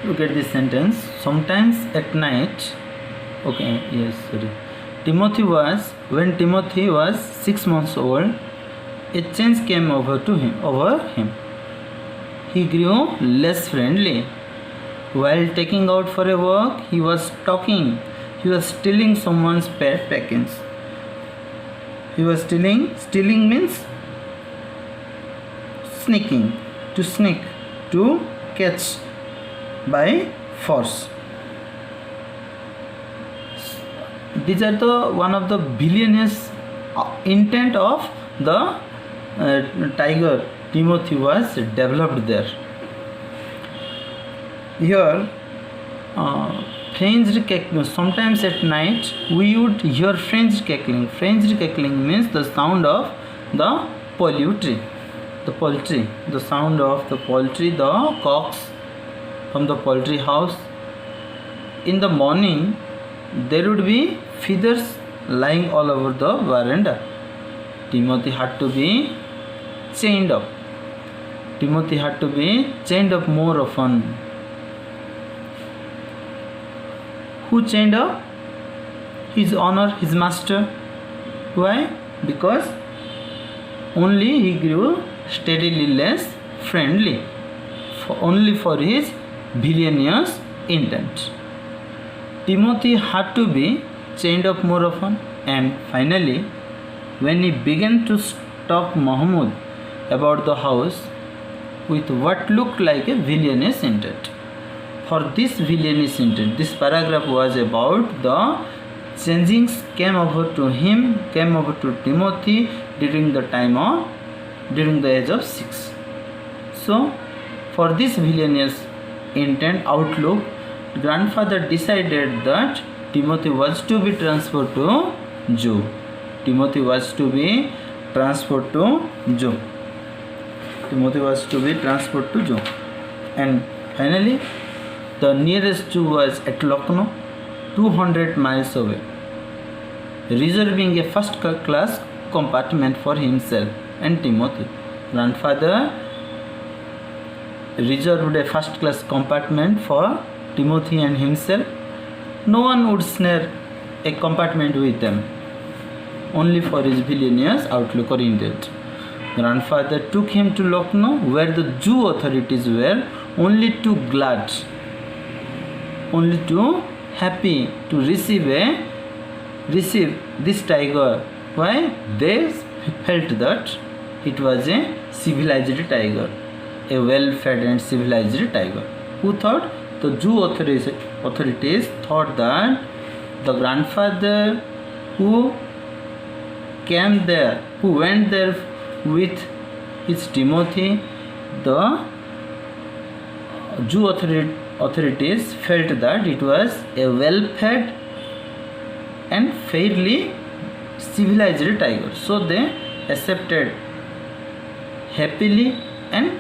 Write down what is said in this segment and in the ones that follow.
Look at this sentence. Sometimes at night, okay, yes, sorry. When Timothy was 6 months old, a change came over him. He grew less friendly. While taking out for a walk, he was talking. He was stealing someone's pet package. He was stealing means sneaking, to sneak, to catch by force. These are the one of the villainous intent of the tiger Timothy was developed there. Here, fringed cackling. Sometimes at night we would hear fringed cackling. Fringed cackling means the sound of the poultry. The sound of the poultry, the cocks from the poultry house. In the morning, there would be feathers lying all over the veranda. Timothy had to be chained up. More often. Who chained up? His owner, his master. Why? Because only he grew steadily less friendly, only for his villainous intent. Timothy had to be chained up more often, and finally, when he began to stalk Mahmud about the house with what looked like a villainous intent. For this villainous intent, this paragraph was about the changings came over to Timothy during the age of 6. So, for this villainous intent outlook, grandfather decided that Timothy was to be transferred to Jew. And finally, the nearest Jew was at Lucknow, 200 miles away, reserving a first class compartment for himself and Timothy. Grandfather reserved a first class compartment for Timothy and himself. No one would share a compartment with them, only for his villainous outlook or intent. Grandfather took him to Lucknow, where the Jew authorities were only too happy to receive this tiger. Why? They felt that it was a civilized tiger, a well-fed and civilized tiger. Who thought? The Jew authorities thought that the grandfather who went there with his Timothy, the Jew authorities felt that it was a well-fed and fairly civilized tiger. So they accepted happily and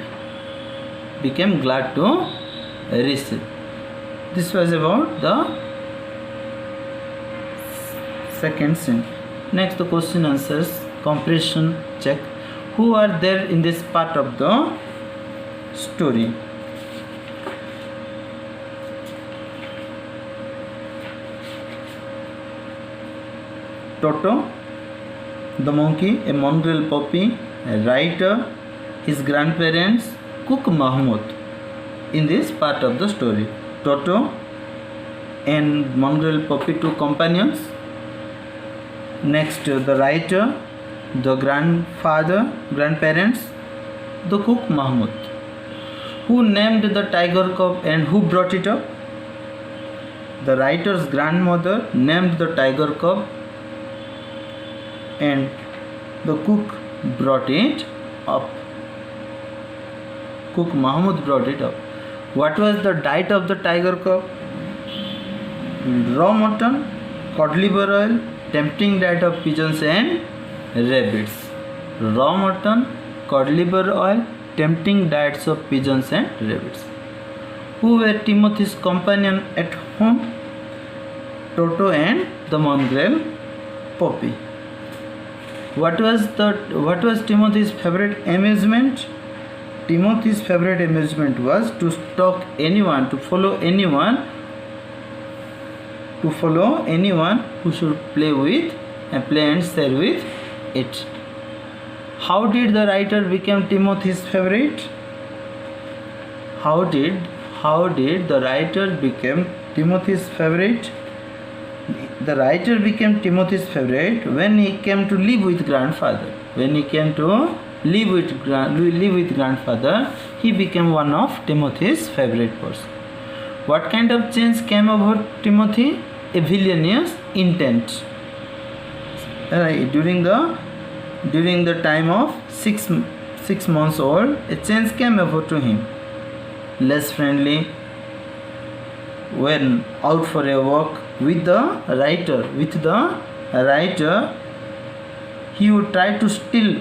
became glad to receive. This was about the second scene. Next, the question answers comprehension check. Who are there in this part of the story? Toto, the monkey, a mongrel puppy, a writer, his grandparents, Cook Mahmud. In this part of the story, Toto and mongrel puppy, 2 companions. Next, the writer, the grandparents, the Cook Mahmud. Who named the tiger cub and who brought it up? The writer's grandmother named the tiger cub and the cook brought it up. Cook Mahmud brought it up. What was the diet of the tiger cub? Raw mutton, cod liver oil, tempting diet of pigeons and rabbits. Raw mutton, cod liver oil, tempting diets of pigeons and rabbits. Who were Timothy's companion at home? Toto and the mongrel puppy. What was Timothy's favorite amusement? Timothy's favorite amusement was to stalk anyone, to follow anyone who should play with and play and share with it. How did the writer become Timothy's favorite? How did the writer become Timothy's favorite? The writer became Timothy's favorite when he came to live with grandfather. When he came to live with grandfather, he became one of Timothy's favorite person. What kind of change came over Timothy? A villainous intent. During the time of 6 months old, a change came over to him. Less friendly. When out for a walk with the writer, he would try to steal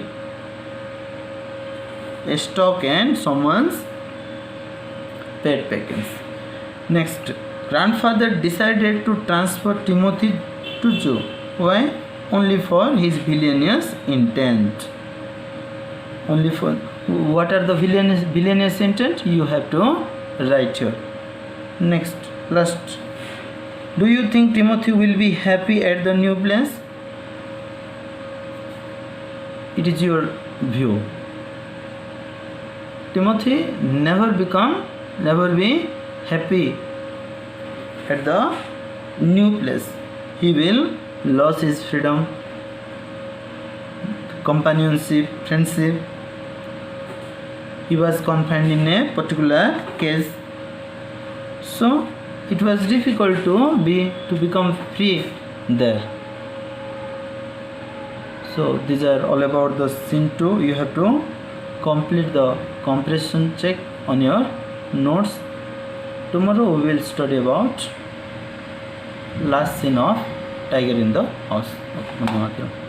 a stock and someone's pet package. Next, grandfather decided to transfer Timothy to zoo. Why? Only for his villainous intent. Only for what are the villainous intent? You have to write here. Next, last. Do you think Timothy will be happy at the new place? It is your view. Timothy never be happy at the new place. He will lose his freedom, companionship, friendship. He was confined in a particular case. So it was difficult to become free there. So these are all about the scene 2. You have to complete the comprehension check on your notes. Tomorrow we will study about last scene of Tiger in the House. Okay,